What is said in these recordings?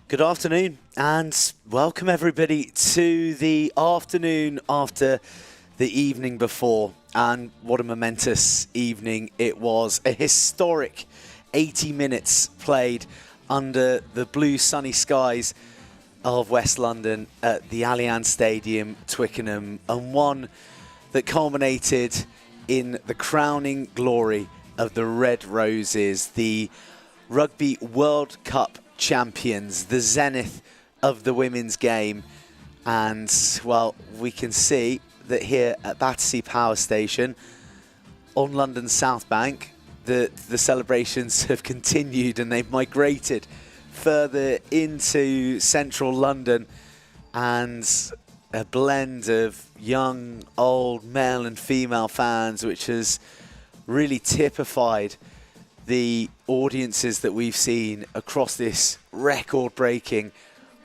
Good afternoon and welcome everybody to the afternoon after the evening before. And what a momentous evening it was. A historic 80 minutes played under the blue sunny skies of West London at the Allianz Stadium, Twickenham, and one that culminated in the crowning glory of the Red Roses, the Rugby World Cup champions, the zenith of the women's game. And well, we can see that here at Battersea Power Station on London's South Bank that the celebrations have continued and they've migrated further into central London, and a blend of young, old, male and female fans, which has really typified the audiences that we've seen across this record-breaking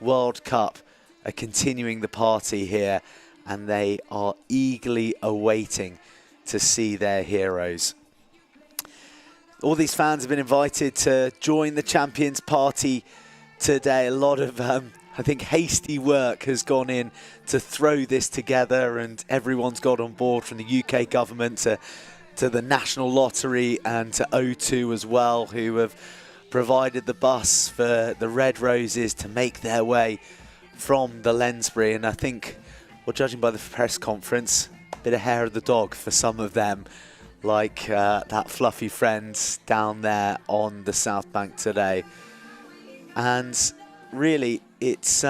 World Cup are continuing the party here, and they are eagerly awaiting to see their heroes. All these fans have been invited to join the Champions Party today. A lot of, I think, hasty work has gone in to throw this together, and everyone's got on board, from the UK government to the National Lottery and to O2 as well, who have provided the bus for the Red Roses to make their way from the Lensbury. And I think, well, judging by the press conference, a bit of hair of the dog for some of them, like that fluffy friend down there on the South Bank today. And really, it's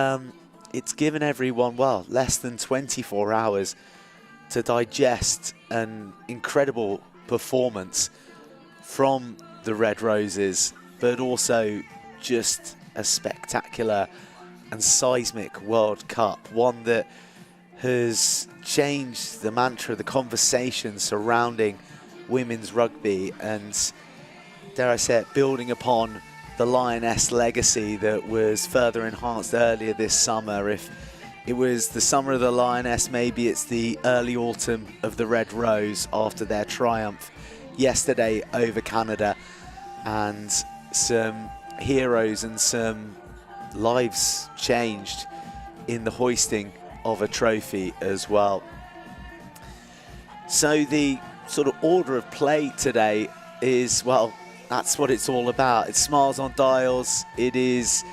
given everyone, well, less than 24 hours to digest an incredible performance from the Red Roses, but also just a spectacular and seismic World Cup, one that has changed the mantra, the conversation surrounding women's rugby, and, dare I say it, building upon the Lioness legacy that was further enhanced earlier this summer. If it was the summer of the Lioness, maybe it's the early autumn of the Red Rose after their triumph yesterday over Canada, and some heroes and some lives changed in the hoisting of a trophy as well. So the sort of order of play today is, well, that's what it's all about. It's smiles on dials. It is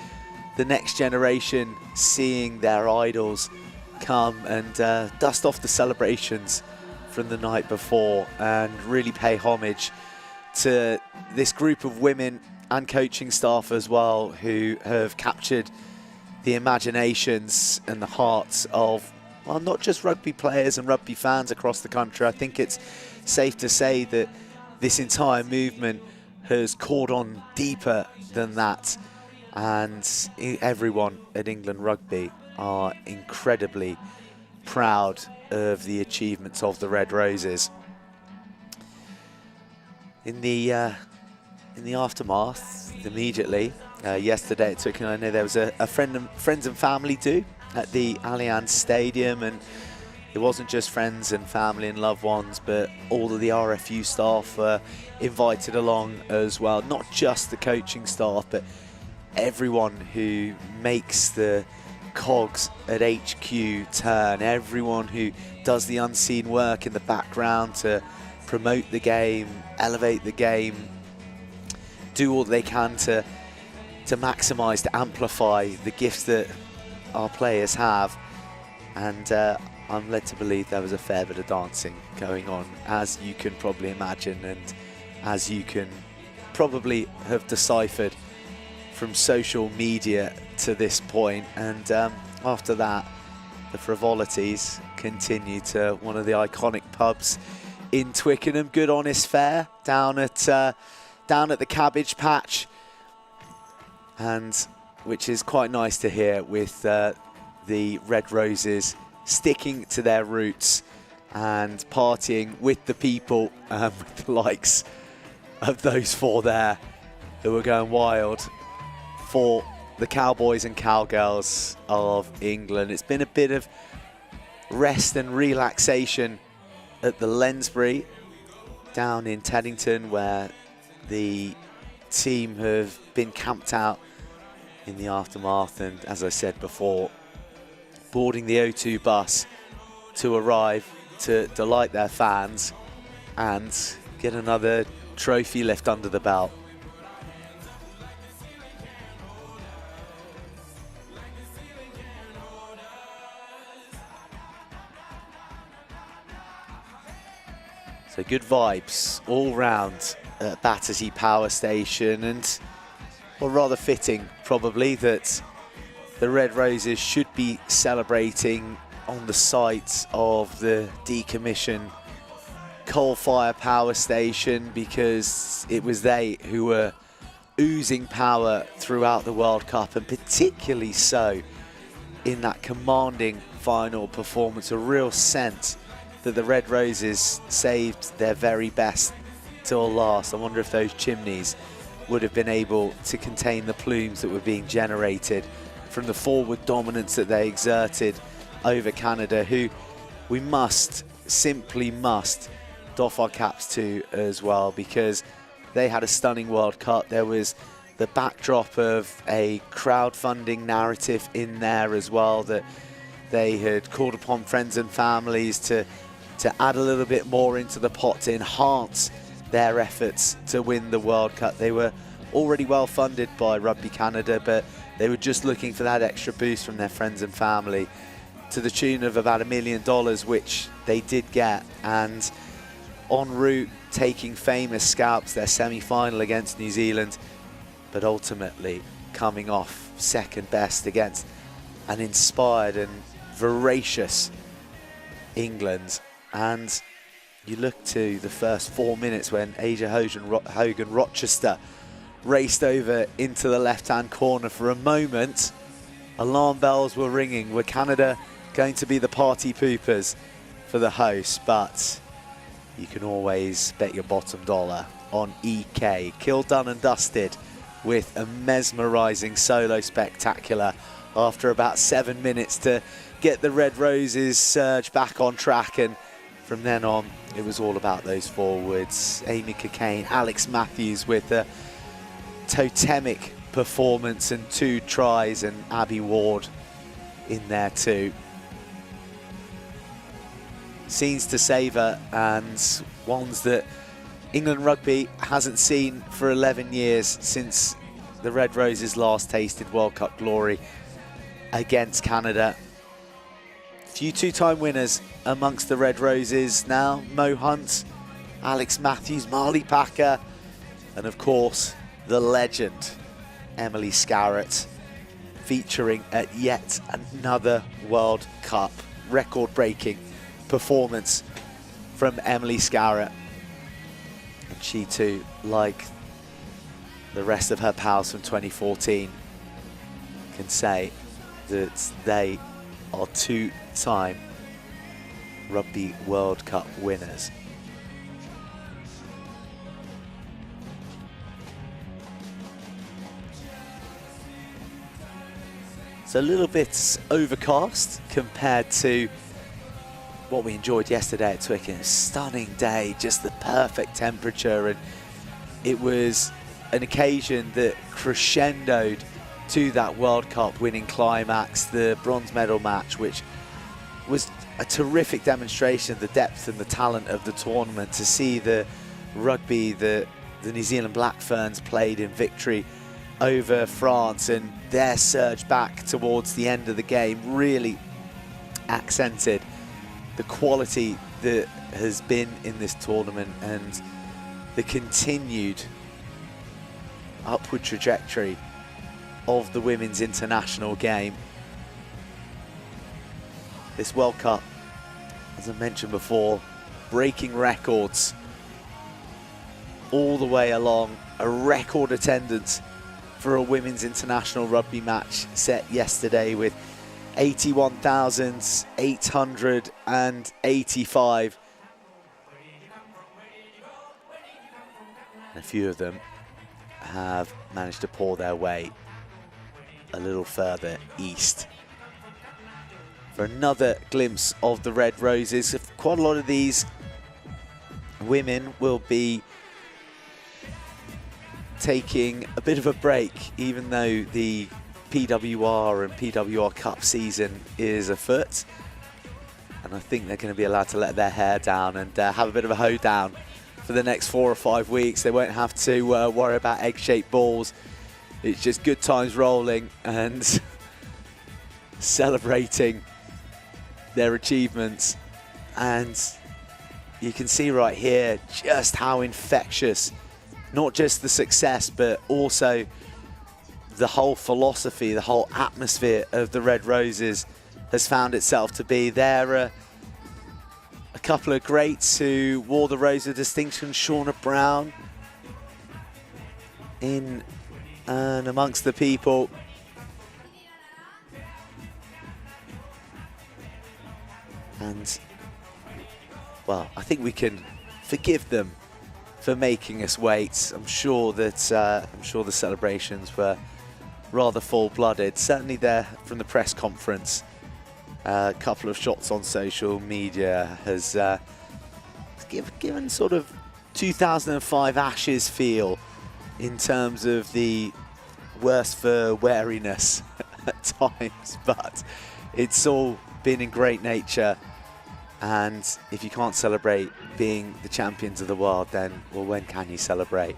the next generation seeing their idols come and dust off the celebrations from the night before and really pay homage to this group of women and coaching staff as well, who have captured the imaginations and the hearts of, well, not just rugby players and rugby fans across the country. I think it's safe to say that this entire movement has caught on deeper than that, and everyone at England Rugby are incredibly proud of the achievements of the Red Roses. In the aftermath, immediately, yesterday at Twickenham, I know there was a friends and family do at the Allianz Stadium, and it wasn't just friends and family and loved ones, but all of the RFU staff were invited along as well. Not just the coaching staff, but everyone who makes the cogs at HQ turn, everyone who does the unseen work in the background to promote the game, elevate the game, do all they can to maximise, to amplify the gifts that our players have. And I'm led to believe there was a fair bit of dancing going on, as you can probably imagine, and as you can probably have deciphered from social media to this point. And after that, the frivolities continue to one of the iconic pubs in Twickenham, Good Honest Fare, down at the Cabbage Patch, and which is quite nice to hear, with the Red Roses sticking to their roots and partying with the people, with the likes of those four there who were going wild for the Cowboys and Cowgirls of England. It's been a bit of rest and relaxation at the Lensbury down in Teddington, where the team have been camped out in the aftermath, and as I said before, boarding the O2 bus to arrive to delight their fans and get another trophy lift under the belt. So good vibes all round at Battersea Power Station, and well, rather fitting probably that the Red Roses should be celebrating on the site of the decommissioned coal-fired power station, because it was they who were oozing power throughout the World Cup, and particularly so in that commanding final performance. A real sense that the Red Roses saved their very best till last. I wonder if those chimneys would have been able to contain the plumes that were being generated from the forward dominance that they exerted over Canada, who we simply must doff our caps to as well, because they had a stunning World Cup. There was the backdrop of a crowdfunding narrative in there as well, that they had called upon friends and families to add a little bit more into the pot to enhance their efforts to win the World Cup. They were already well funded by Rugby Canada, but they were just looking for that extra boost from their friends and family, to the tune of about $1 million, which they did get, and en route taking famous scalps their semi-final against New Zealand, but ultimately coming off second best against an inspired and voracious England. And you look to the first 4 minutes when Asia Hogan Rochester raced over into the left-hand corner. For a moment, alarm bells were ringing. Were Canada going to be the party poopers for the hosts? But you can always bet your bottom dollar on EK. Kill done and dusted with a mesmerising solo spectacular after about 7 minutes to get the Red Roses surge back on track. And from then on, it was all about those forwards. Amy Cockayne, Alex Matthews with a totemic performance and 2 tries, and Abby Ward in there too. Scenes to savour, and ones that England rugby hasn't seen for 11 years, since the Red Roses last tasted World Cup glory against Canada. Few 2-time winners amongst the Red Roses now. Mo Hunt, Alex Matthews, Marley Packer, and of course the legend Emily Scarrett, featuring at yet another World Cup record-breaking performance from Emily Scarrett. And she too, like the rest of her pals from 2014, can say that they are 2-time Rugby World Cup winners. It's a little bit overcast compared to what we enjoyed yesterday at Twickenham. Stunning day, just the perfect temperature, and it was an occasion that crescendoed to that World Cup winning climax, the bronze medal match, which was a terrific demonstration of the depth and the talent of the tournament. To see the rugby the New Zealand Black Ferns played in victory over France, and their surge back towards the end of the game really accented the quality that has been in this tournament and the continued upward trajectory of the women's international game. This World Cup, as I mentioned before, breaking records all the way along. A record attendance for a women's international rugby match set yesterday with 81,885. And a few of them have managed to pour their way a little further east. For another glimpse of the Red Roses, quite a lot of these women will be taking a bit of a break, even though the PWR and PWR Cup season is afoot, and I think they're going to be allowed to let their hair down and have a bit of a hoedown for the next 4 or 5 weeks. They won't have to worry about egg-shaped balls. It's just good times rolling and celebrating their achievements. And you can see right here just how infectious, not just the success, but also the whole philosophy, the whole atmosphere of the Red Roses has found itself to be. There are a couple of greats who wore the Rose of Distinction. Shauna Brown in and amongst the people. And, well, I think we can forgive them for making us wait. I'm sure that the celebrations were rather full-blooded. Certainly there from the press conference. A couple of shots on social media has given sort of 2005 Ashes feel in terms of the worse for weariness at times, but it's all been in great nature. And if you can't celebrate being the champions of the world, then, well, when can you celebrate?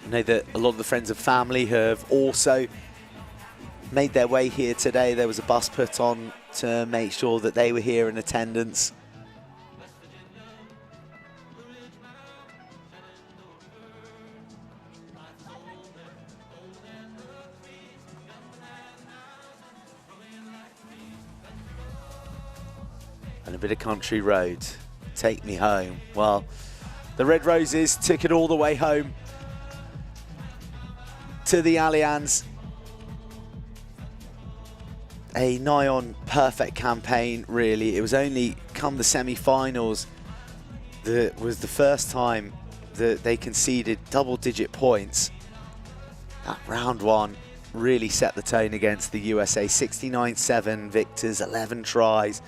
I know that a lot of the friends and family have also made their way here today. There was a bus put on to make sure that they were here in attendance. And a bit of country road, take me home. Well, the Red Roses took it all the way home to the Allianz. A nigh on perfect campaign, really. It was only come the semi-finals that was the first time that they conceded double-digit points. That round one really set the tone against the USA. 69-7 victors, 11 tries.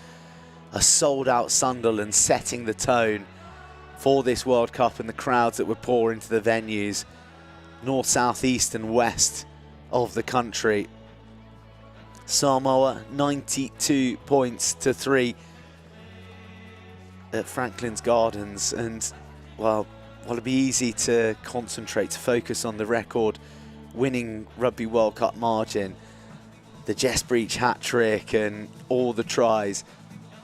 A sold-out Sunderland setting the tone for this World Cup, and the crowds that would pour into the venues, north, south, east and west of the country. Samoa 92 points to 3 at Franklin's Gardens, and, well, it'd be easy to concentrate, to focus on the record winning Rugby World Cup margin, the Jess Breach hat-trick and all the tries.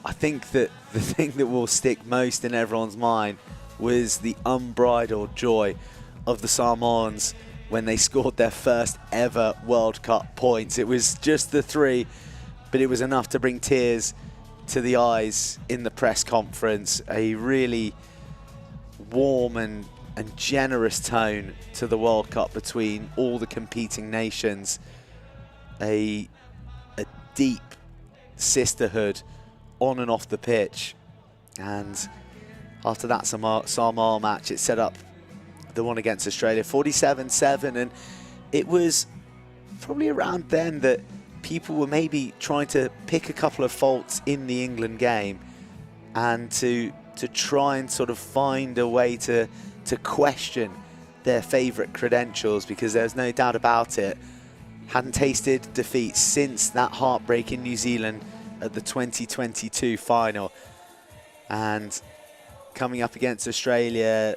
I think that the thing that will stick most in everyone's mind was the unbridled joy of the Samoans when they scored their first ever World Cup points. It was just the 3, but it was enough to bring tears to the eyes in the press conference. A really warm and generous tone to the World Cup between all the competing nations. A deep sisterhood on and off the pitch. And after that Samoa match, it set up the one against Australia, 47-7, and it was probably around then that people were maybe trying to pick a couple of faults in the England game and to try and sort of find a way to question their favourite credentials, because there's no doubt about it, hadn't tasted defeat since that heartbreak in New Zealand at the 2022 final. And coming up against Australia,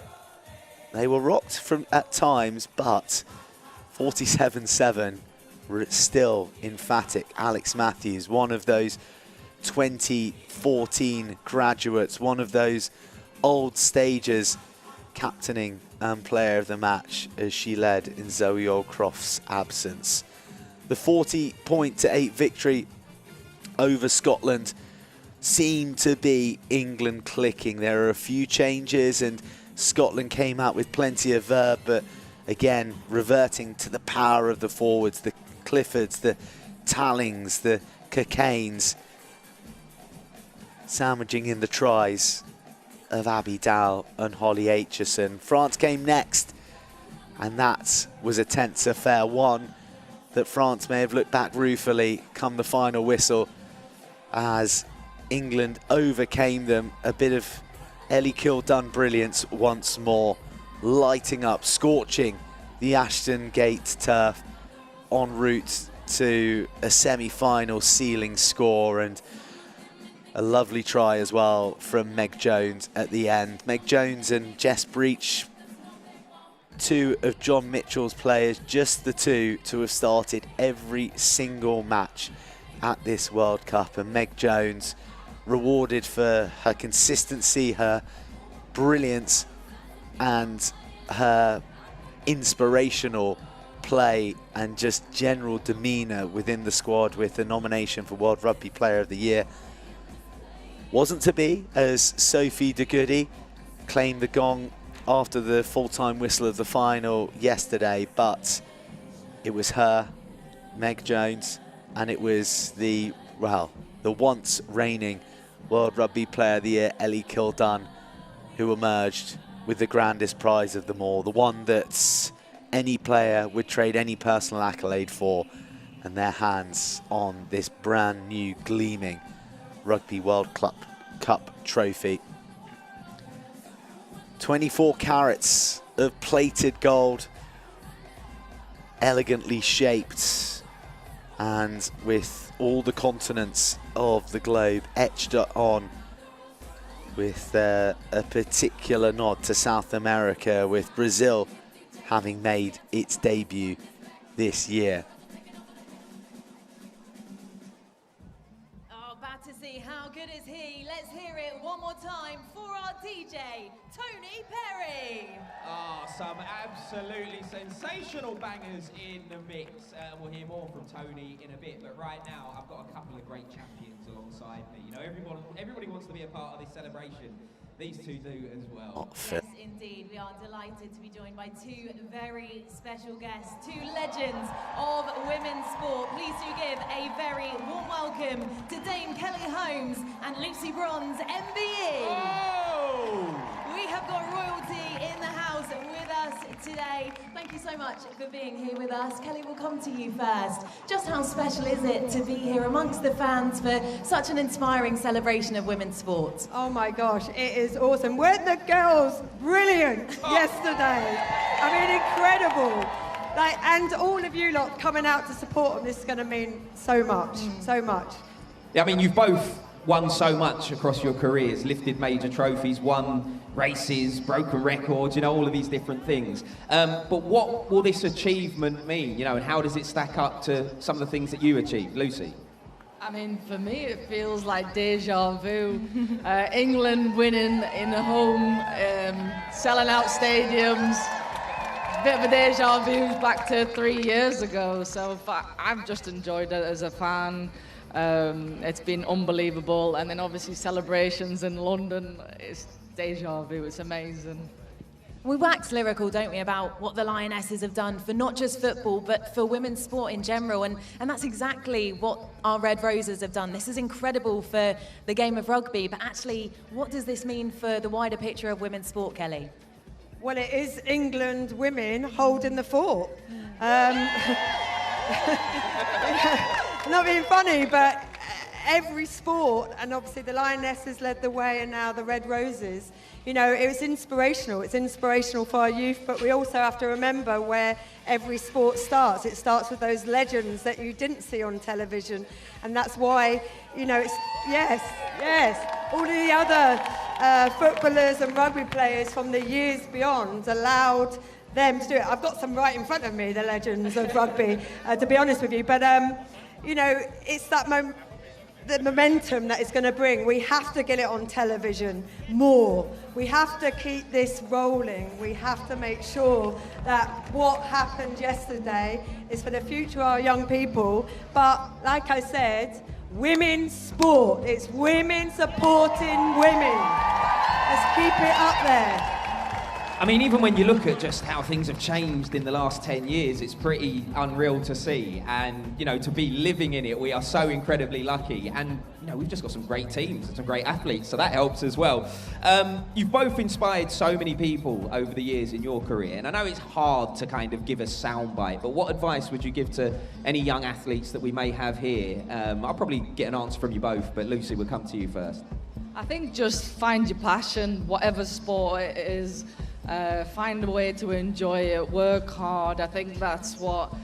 they were rocked at times, but 47-7 still emphatic. Alex Matthews, one of those 2014 graduates, one of those old stagers, captaining and player of the match as she led in Zoe Aldcroft's absence. The 40-8 victory over Scotland seemed to be England clicking. There are a few changes and Scotland came out with plenty of verve, but again, reverting to the power of the forwards, the Cliffords, the Tallings, the Cocaines, sandwiching in the tries of Abby Dow and Holly Aitchison. France came next, and that was a tense affair, one that France may have looked back ruefully come the final whistle as England overcame them. A bit of Ellie Kildunn brilliance once more, lighting up, scorching the Ashton Gate turf en route to a semi-final sealing score, and a lovely try as well from Meg Jones at the end. Meg Jones and Jess Breach, two of John Mitchell's players, just the two to have started every single match at this World Cup, and Meg Jones rewarded for her consistency, her brilliance and her inspirational play and just general demeanour within the squad, with a nomination for World Rugby Player of the Year. Wasn't to be, as Sophie de Goody claimed the gong after the full-time whistle of the final yesterday, but it was her, Meg Jones, and it was the once reigning World Rugby Player of the Year, Ellie Kildunn, who emerged with the grandest prize of them all, the one that any player would trade any personal accolade for, and their hands on this brand new gleaming Rugby World Cup trophy. 24 carats of plated gold, elegantly shaped, and with all the continents of the globe etched on, with a particular nod to South America, with Brazil having made its debut this year. Oh, Battersea, how good is he? Let's hear it one more time for our DJ, Tony Perry. Some absolutely sensational bangers in the mix. We'll hear more from Tony in a bit, but right now I've got a couple of great champions alongside me. You know, everybody wants to be a part of this celebration. These two do as well. Yes, indeed. We are delighted to be joined by two very special guests, two legends of women's sport. Please do give a very warm welcome to Dame Kelly Holmes and Lucy Bronze, MBE. Oh! We have got royalty in the house with us today. Thank you so much for being here with us. Kelly, we'll come to you first. Just how special is it to be here amongst the fans for such an inspiring celebration of women's sport? Oh my gosh, it is awesome. Weren't the girls brilliant yesterday? I mean, incredible. And all of you lot coming out to support them, this is going to mean so much, so much. Yeah, I mean, you've both won so much across your careers, lifted major trophies, won races, broken records, you know, all of these different things. But what will this achievement mean, you know, and how does it stack up to some of the things that you achieved? Lucy? I mean, for me, it feels like deja vu. England winning in the home, selling out stadiums. Bit of a deja vu back to 3 years ago. So I've just enjoyed it as a fan. It's been unbelievable. And then obviously celebrations in London, it's deja vu, it's amazing. We wax lyrical, don't we, about what the Lionesses have done for not just football, but for women's sport in general. And that's exactly what our Red Roses have done. This is incredible for the game of rugby, but actually, what does this mean for the wider picture of women's sport, Kelly? Well, it is England women holding the fort. Not being funny, but every sport, and obviously the Lionesses led the way, and now the Red Roses. You know, it was inspirational. It's inspirational for our youth, but we also have to remember where every sport starts. It starts with those legends that you didn't see on television, and that's why, you know, it's, yes, all of the other footballers and rugby players from the years beyond allowed them to do it. I've got some right in front of me, the legends of rugby, to be honest with you, but, you know, it's that the momentum that it's going to bring. We have to get it on television more. We have to keep this rolling. We have to make sure that what happened yesterday is for the future of our young people. But like I said, women's sport. It's women supporting women. Let's keep it up there. I mean, even when you look at just how things have changed in the last 10 years, it's pretty unreal to see. And, you know, to be living in it, we are so incredibly lucky. And, you know, we've just got some great teams and some great athletes, so that helps as well. You've both inspired so many people over the years in your career. And I know it's hard to kind of give a soundbite, but what advice would you give to any young athletes that we may have here? I'll probably get an answer from you both, but Lucy, we'll come to you first. I think just find your passion, whatever sport it is. Find a way to enjoy it, work hard. I think that's what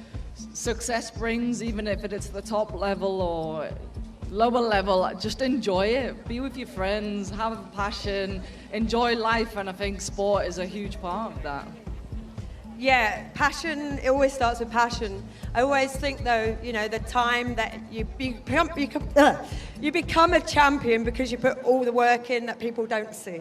success brings, even if it's the top level or lower level. Just enjoy it, be with your friends, have a passion, enjoy life, and I think sport is a huge part of that. Yeah, passion, it always starts with passion. I always think though, you know, the time that you become a champion because you put all the work in that people don't see.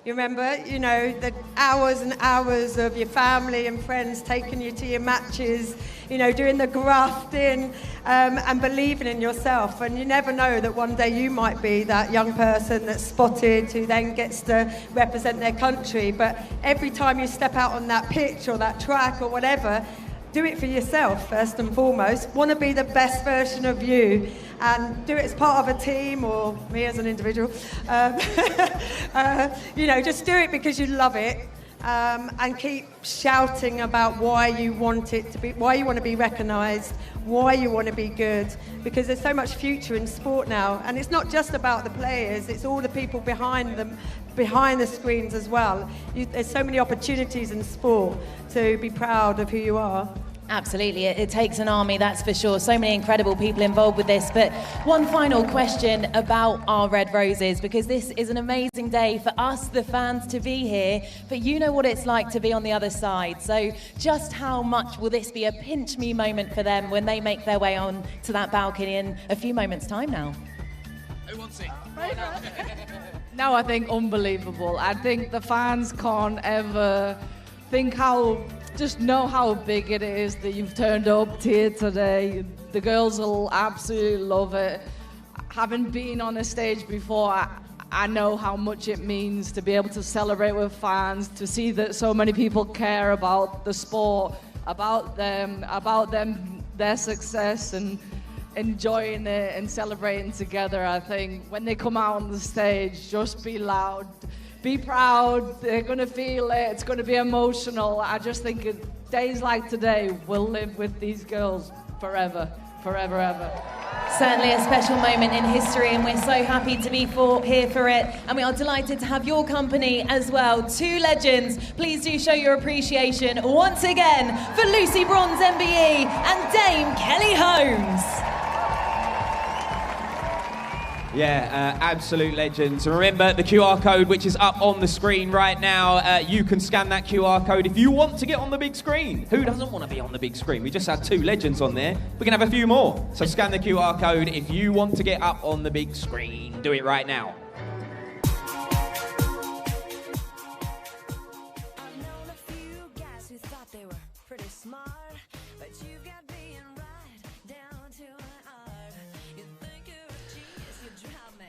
You remember, you know, the hours and hours of your family and friends taking you to your matches, you know, doing the grafting and believing in yourself. And you never know that one day you might be that young person that's spotted who then gets to represent their country. But every time you step out on that pitch or that track or whatever, do it for yourself first and foremost. Want to be the best version of you, and do it as part of a team or me as an individual. You know, just do it because you love it, and keep shouting about why you want it to be, why you want to be recognised, why you want to be good, because there's so much future in sport now, and it's not just about the players, it's all the people behind them, behind the screens as well. There's so many opportunities in sport to be proud of who you are. Absolutely, it takes an army, that's for sure. So many incredible people involved with this. But one final question about our Red Roses, because this is an amazing day for us, the fans, to be here. But you know what it's like to be on the other side. So just how much will this be a pinch me moment for them when they make their way on to that balcony in a few moments' time now? Who wants it? No, I think unbelievable. I think the fans can't ever just know how big it is that you've turned up here today. The girls will absolutely love it. Having been on a stage before, I know how much it means to be able to celebrate with fans, to see that so many people care about the sport, about them, their success, and enjoying it and celebrating together. I think when they come out on the stage, just be loud. Be proud, they're going to feel it, it's going to be emotional. I just think days like today will live with these girls forever, forever, ever. Certainly a special moment in history, and we're so happy to be here for it. And we are delighted to have your company as well. Two legends. Please do show your appreciation once again for Lucy Bronze MBE and Dame Kelly Holmes. Yeah, absolute legends. Remember the QR code, which is up on the screen right now. You can scan that QR code if you want to get on the big screen. Who doesn't want to be on the big screen? We just had two legends on there. We can have a few more. So scan the QR code if you want to get up on the big screen. Do it right now.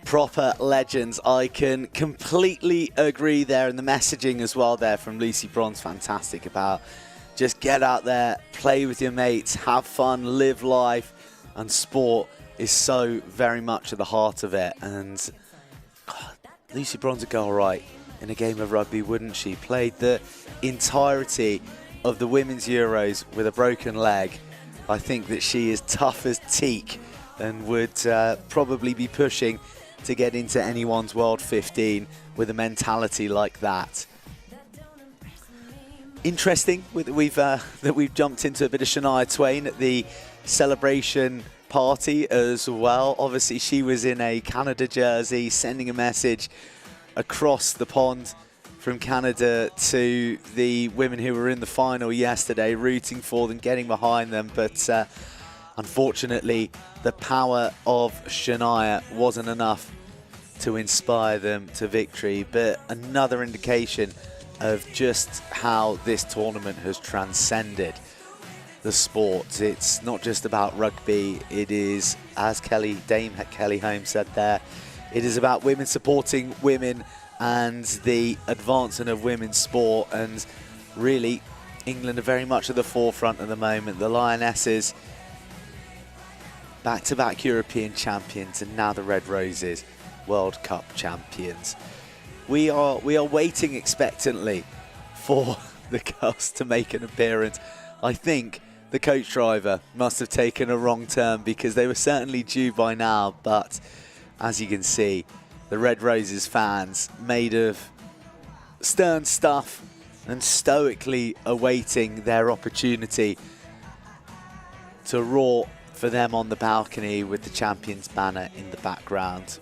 Proper legends. I can completely agree there, and the messaging as well there from Lucy Bronze, fantastic, about just get out there, play with your mates, have fun, live life, and sport is so very much at the heart of it. And God, Lucy Bronze would go all right in a game of rugby, wouldn't she? Played the entirety of the Women's Euros with a broken leg. I think that she is tough as teak and would probably be pushing to get into anyone's World 15 with a mentality like that. Interesting that we've jumped into a bit of Shania Twain at the celebration party as well. Obviously, she was in a Canada jersey, sending a message across the pond from Canada to the women who were in the final yesterday, rooting for them, getting behind them. But unfortunately, the power of Shania wasn't enough to inspire them to victory. But another indication of just how this tournament has transcended the sport. It's not just about rugby. It is, as Dame Kelly Holmes said there, it is about women supporting women and the advancement of women's sport. And really, England are very much at the forefront at the moment. The Lionesses, back-to-back European champions, and now the Red Roses, World Cup champions. We are waiting expectantly for the girls to make an appearance. I think the coach driver must have taken a wrong turn, because they were certainly due by now. But as you can see, the Red Roses fans, made of stern stuff and stoically awaiting their opportunity to roar for them on the balcony with the champions banner in the background.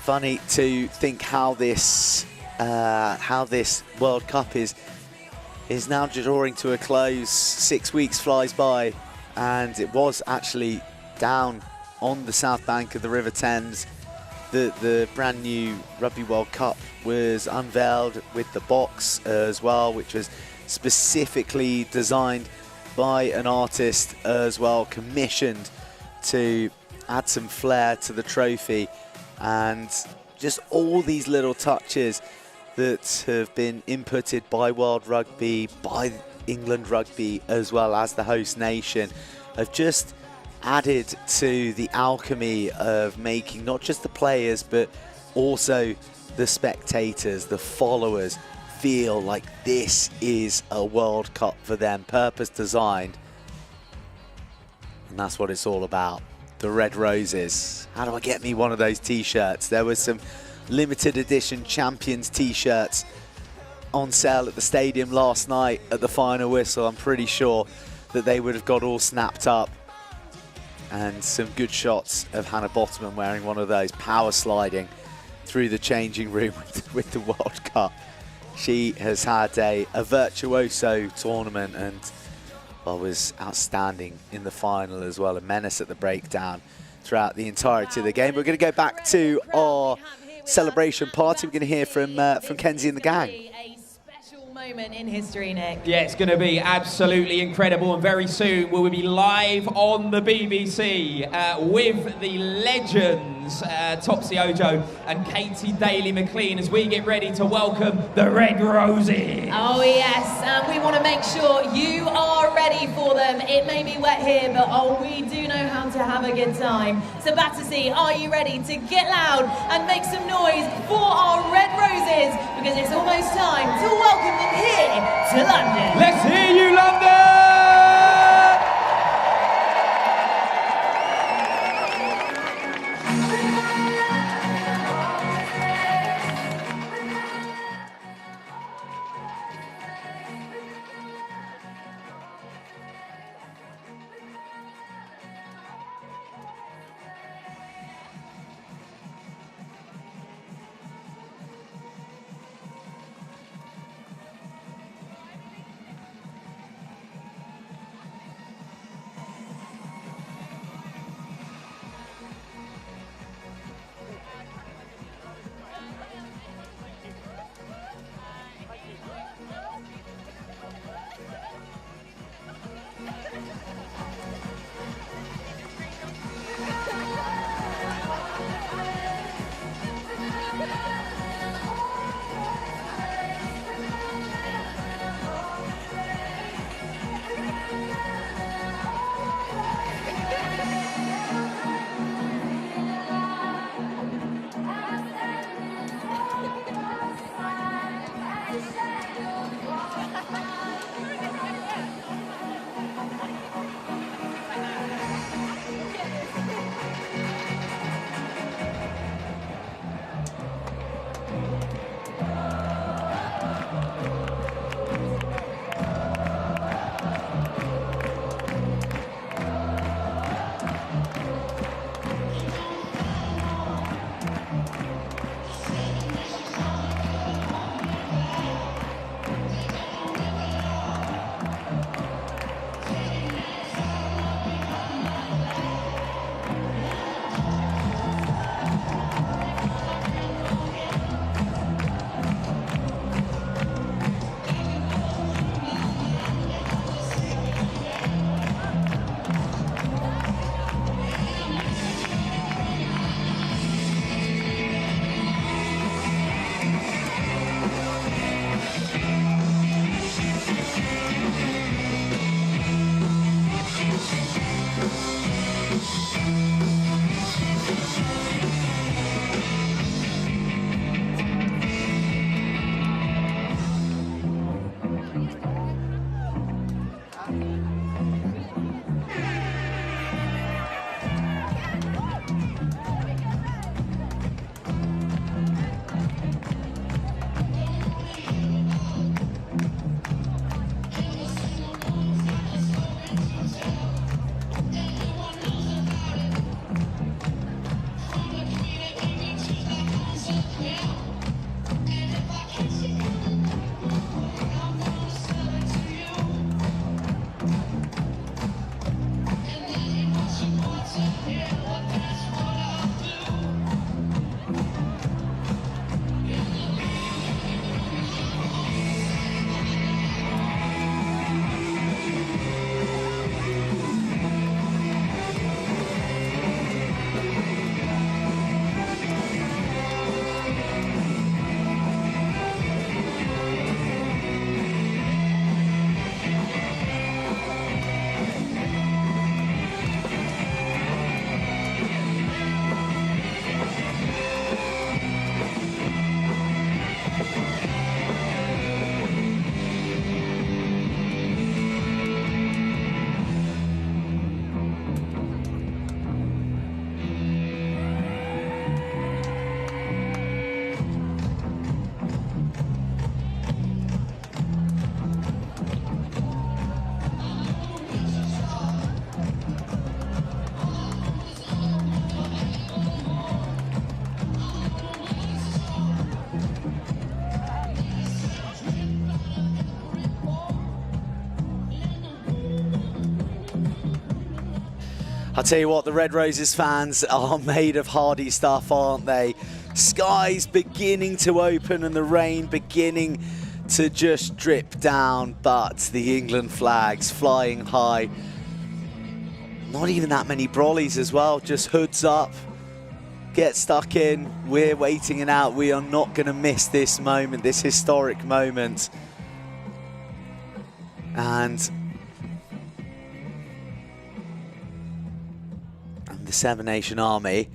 Funny to think how this World Cup is now drawing to a close. 6 weeks flies by, and it was actually down on the south bank of the River Thames. The brand new Rugby World Cup was unveiled with the box as well, which was specifically designed by an artist as well, commissioned to add some flair to the trophy, and just all these little touches that have been inputted by World Rugby, by England Rugby as well as the host nation, have just added to the alchemy of making not just the players but also the spectators, the followers, feel like this is a World Cup for them, purpose designed. And that's what it's all about. The Red Roses. How do I get me one of those t-shirts? There was some limited edition Champions t-shirts on sale at the stadium last night at the final whistle. I'm pretty sure that they would have got all snapped up. And some good shots of Hannah Bottoman wearing one of those, power sliding through the changing room with the World Cup. She has had a virtuoso tournament and was outstanding in the final as well, a menace at the breakdown throughout the entirety of the game. We're going to go back to our celebration party. We're going to hear from Kenzie and the gang. Moment in history, Nick. Yeah, it's going to be absolutely incredible, and very soon we will be live on the BBC with the legends Topsy Ojo and Katie Daly-McLean as we get ready to welcome the Red Roses. Oh yes, and we want to make sure you are ready for them. It may be wet here, but we do know how to have a good time. So Battersea, are you ready to get loud and make some noise for our Red Roses? Because it's almost time to welcome them here to London. Let's hear you, London! I'll tell you what, the Red Roses fans are made of hardy stuff, aren't they? Skies beginning to open and the rain beginning to just drip down, but the England flags flying high. Not even that many brollies as well, just hoods up. Get stuck in, we're waiting it out. We are not going to miss this moment, this historic moment. And the Seven Nation Army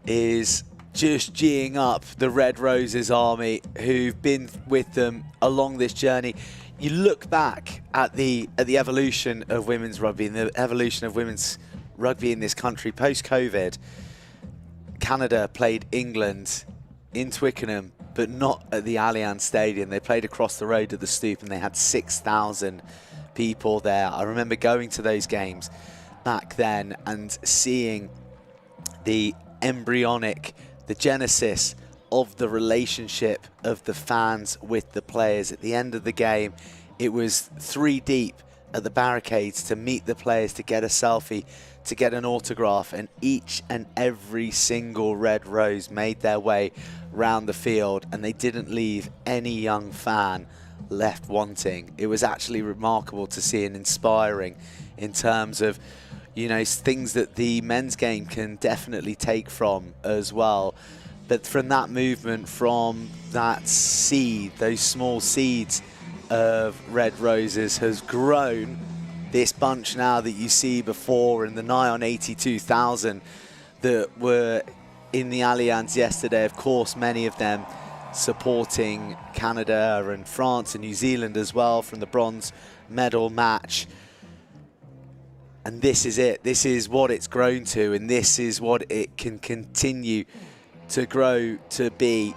is just geeing up the Red Roses Army, who've been with them along this journey. You look back at the evolution of women's rugby and the evolution of women's rugby in this country post-COVID. Canada played England in Twickenham, but not at the Allianz Stadium. They played across the road at the Stoop and they had 6,000 people there. I remember going to those games back then and seeing the embryonic, the genesis of the relationship of the fans with the players. At the end of the game, it was 3 deep at the barricades to meet the players, to get a selfie, to get an autograph, and each and every single Red Rose made their way round the field and they didn't leave any young fan left wanting. It was actually remarkable to see and inspiring in terms of, you know, things that the men's game can definitely take from as well. But from that movement, from that seed, those small seeds of Red Roses has grown this bunch now that you see before, and the nigh on 82,000 that were in the Allianz yesterday. Of course, many of them supporting Canada and France and New Zealand as well from the bronze medal match. And this is it. This is what it's grown to, and this is what it can continue to grow to be,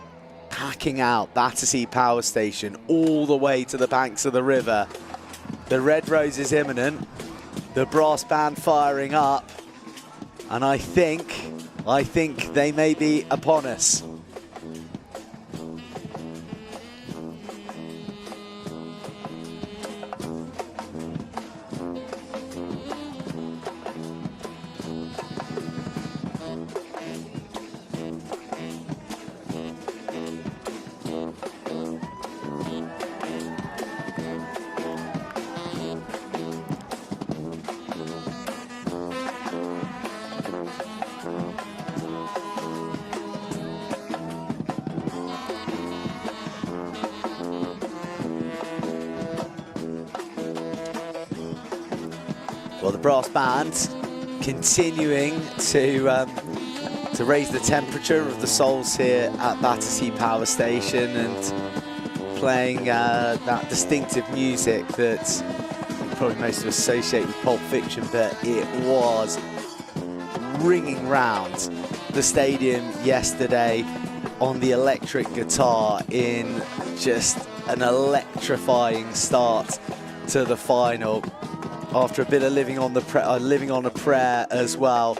packing out Battersea Power Station all the way to the banks of the river. The Red Rose is imminent, the brass band firing up, and I think they may be upon us. Well, the brass band continuing to raise the temperature of the souls here at Battersea Power Station and playing that distinctive music that probably most of us associate with Pulp Fiction, but it was ringing round the stadium yesterday on the electric guitar in just an electrifying start to the final. After a bit of living on a prayer as well,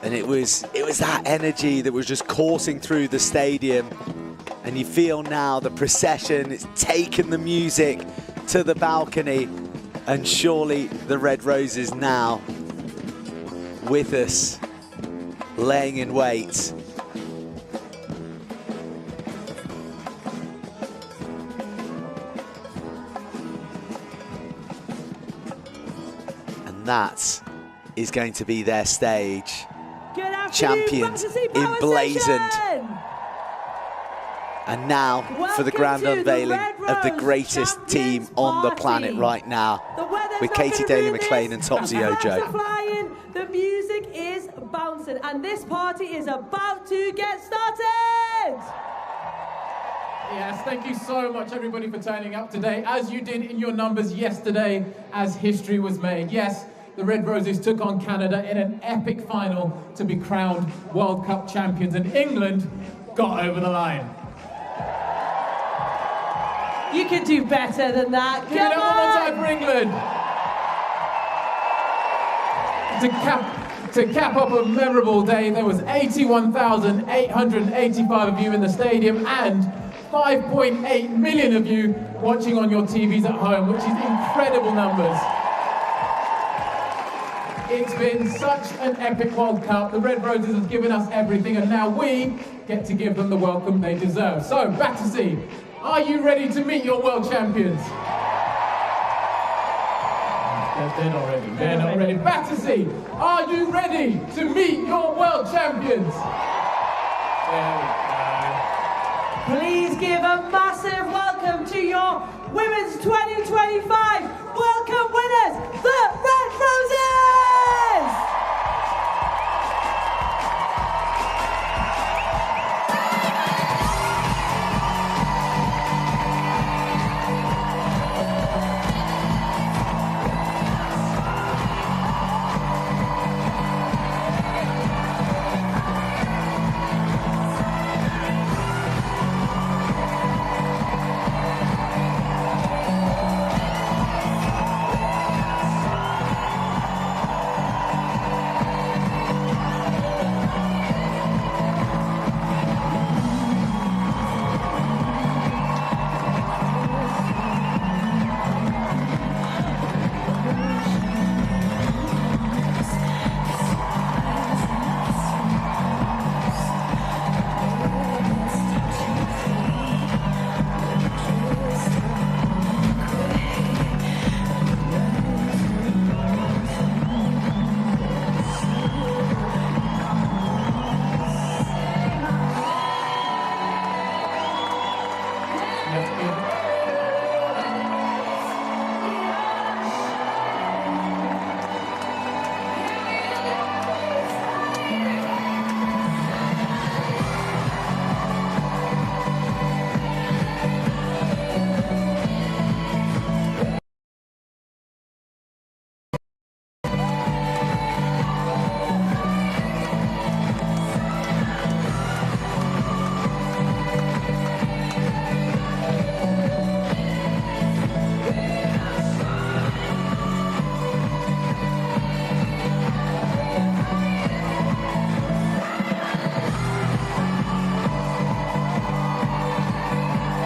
and it was that energy that was just coursing through the stadium, and you feel now the procession is taking the music to the balcony, and surely the Red Roses now with us, laying in wait. That is going to be their stage. Champions emblazoned. And now for the grand unveiling of the greatest team on the planet right now, with Katie Daly-McLean and Topsy Ojo. The music is bouncing and this party is about to get started. Yes, thank you so much everybody for turning up today, as you did in your numbers yesterday as history was made. Yes, the Red Roses took on Canada in an epic final to be crowned World Cup champions, and England got over the line. You can do better than that. Give it up one more time for England. To cap up a memorable day, there was 81,885 of you in the stadium and 5.8 million of you watching on your TVs at home, which is incredible numbers. It's been such an epic World Cup. The Red Roses have given us everything, and now we get to give them the welcome they deserve. So, Battersea, are you ready to meet your world champions? They're not ready. They're not ready. Battersea, are you ready to meet your world champions? There we go. Please give a massive welcome to your Women's 2025 World Cup winners, the Red Roses!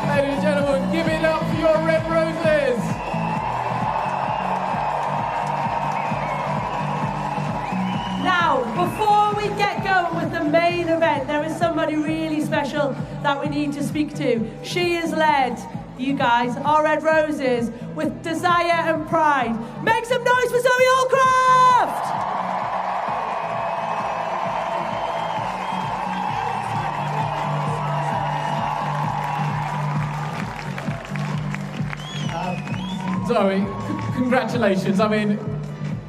Ladies and gentlemen, give it up for your Red Roses! Now, before we get going with the main event, there is somebody really special that we need to speak to. She has led you guys, our Red Roses, with desire and pride. Make some noise for Zoe Allcraft! Zoe, congratulations. I mean,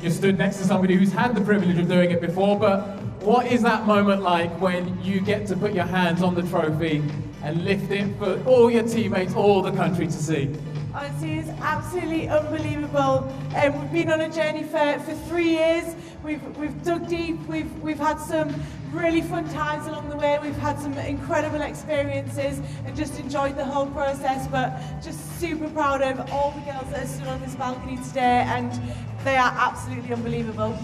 you stood next to somebody who's had the privilege of doing it before, but what is that moment like when you get to put your hands on the trophy and lift it for all your teammates, all the country to see? Honestly, it's absolutely unbelievable. We've been on a journey for 3 years. We've dug deep. We've had some really fun times along the way. We've had some incredible experiences and just enjoyed the whole process. But just super proud of all the girls that are stood on this balcony today, and they are absolutely unbelievable.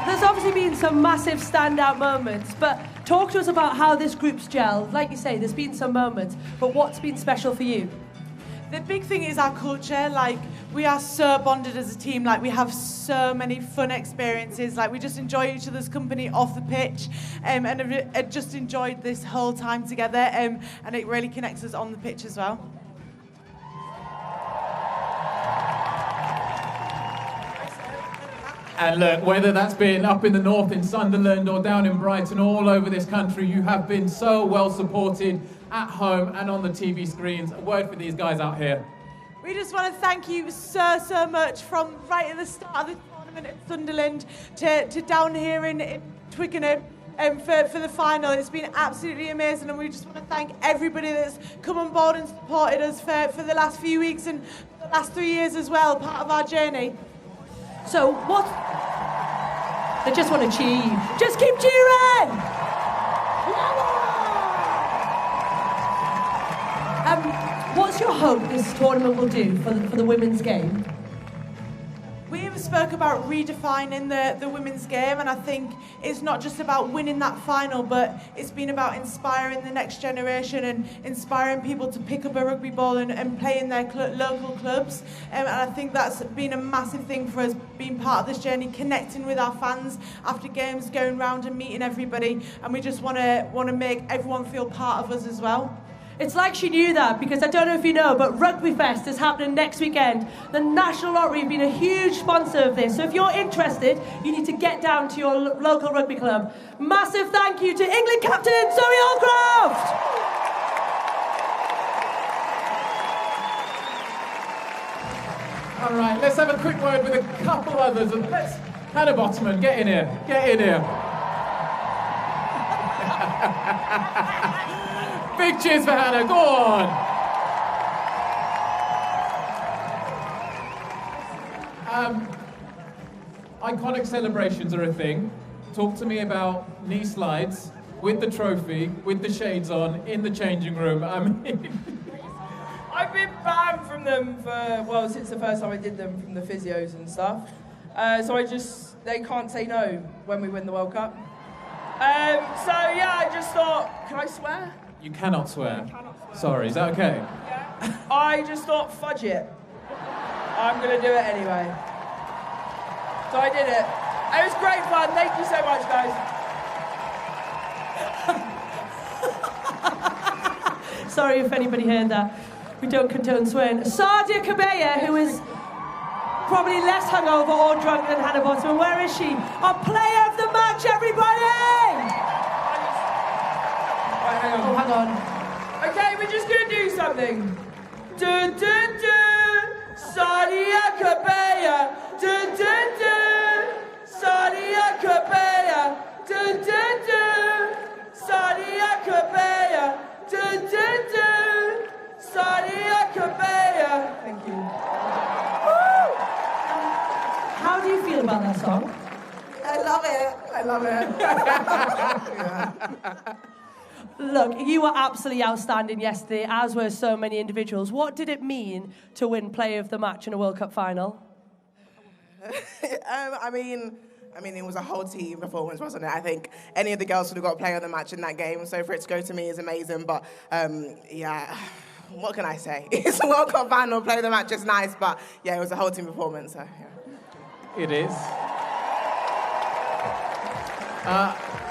There's obviously been some massive standout moments, but talk to us about how this group's gelled. Like you say, there's been some moments, but what's been special for you? The big thing is our culture. Like, we are so bonded as a team. Like, we have so many fun experiences. Like, we just enjoy each other's company off the pitch, and I just enjoyed this whole time together, and it really connects us on the pitch as well. And look, whether that's been up in the north in Sunderland or down in Brighton, all over this country, you have been so well supported at home and on the TV screens. A word for these guys out here. We just want to thank you so much, from right at the start of the tournament at Sunderland to down here in Twickenham for the final. It's been absolutely amazing, and we just want to thank everybody that's come on board and supported us for the last few weeks and the last 3 years as well, part of our journey. So what? I just want to cheer you. Just keep cheering! What's your hope this tournament will do for the women's game? We spoke about redefining the women's game, and I think it's not just about winning that final, but it's been about inspiring the next generation and inspiring people to pick up a rugby ball and play in their local clubs. And I think that's been a massive thing for us, being part of this journey, connecting with our fans after games, going round and meeting everybody, and we just want to make everyone feel part of us as well. It's like she knew that, because I don't know if you know, but Rugby Fest is happening next weekend. The National Lottery have been a huge sponsor of this, so if you're interested, you need to get down to your local rugby club. Massive thank you to England captain Zoe Aldcroft! All right, let's have a quick word with a couple others. Let's, Hannah Botman, get in here. Get in here. Big cheers for Hannah, go on! Iconic celebrations are a thing. Talk to me about knee slides, with the trophy, with the shades on, in the changing room. I mean... I've been banned from them since the first time I did them, from the physios and stuff. They can't say no when we win the World Cup. I just thought, can I swear? You cannot swear. Sorry, is that okay? Yeah. I just thought, fudge it. I'm going to do it anyway. So I did it. It was great fun. Thank you so much, guys. Sorry if anybody heard that. We don't condone swearing. Sadia Kabeya, who is probably less hungover or drunk than Hannah Botman. Where is she? Our player of the match, everybody! Hang on. Oh, hang on. Okay, we're just going to do something. Sadia Kabeya. Sadia Kabeya. Sadia Kabeya. Sadia Kabeya. Thank you. Woo! How do you feel about that song? I love it. Look, you were absolutely outstanding yesterday, as were so many individuals. What did it mean to win Player of the Match in a World Cup final? I mean, it was a whole team performance, wasn't it? I think any of the girls would have got Player of the Match in that game, so for it to go to me is amazing. But, what can I say? It's a World Cup final, Player of the Match is nice, but, yeah, it was a whole team performance, so, yeah. It is.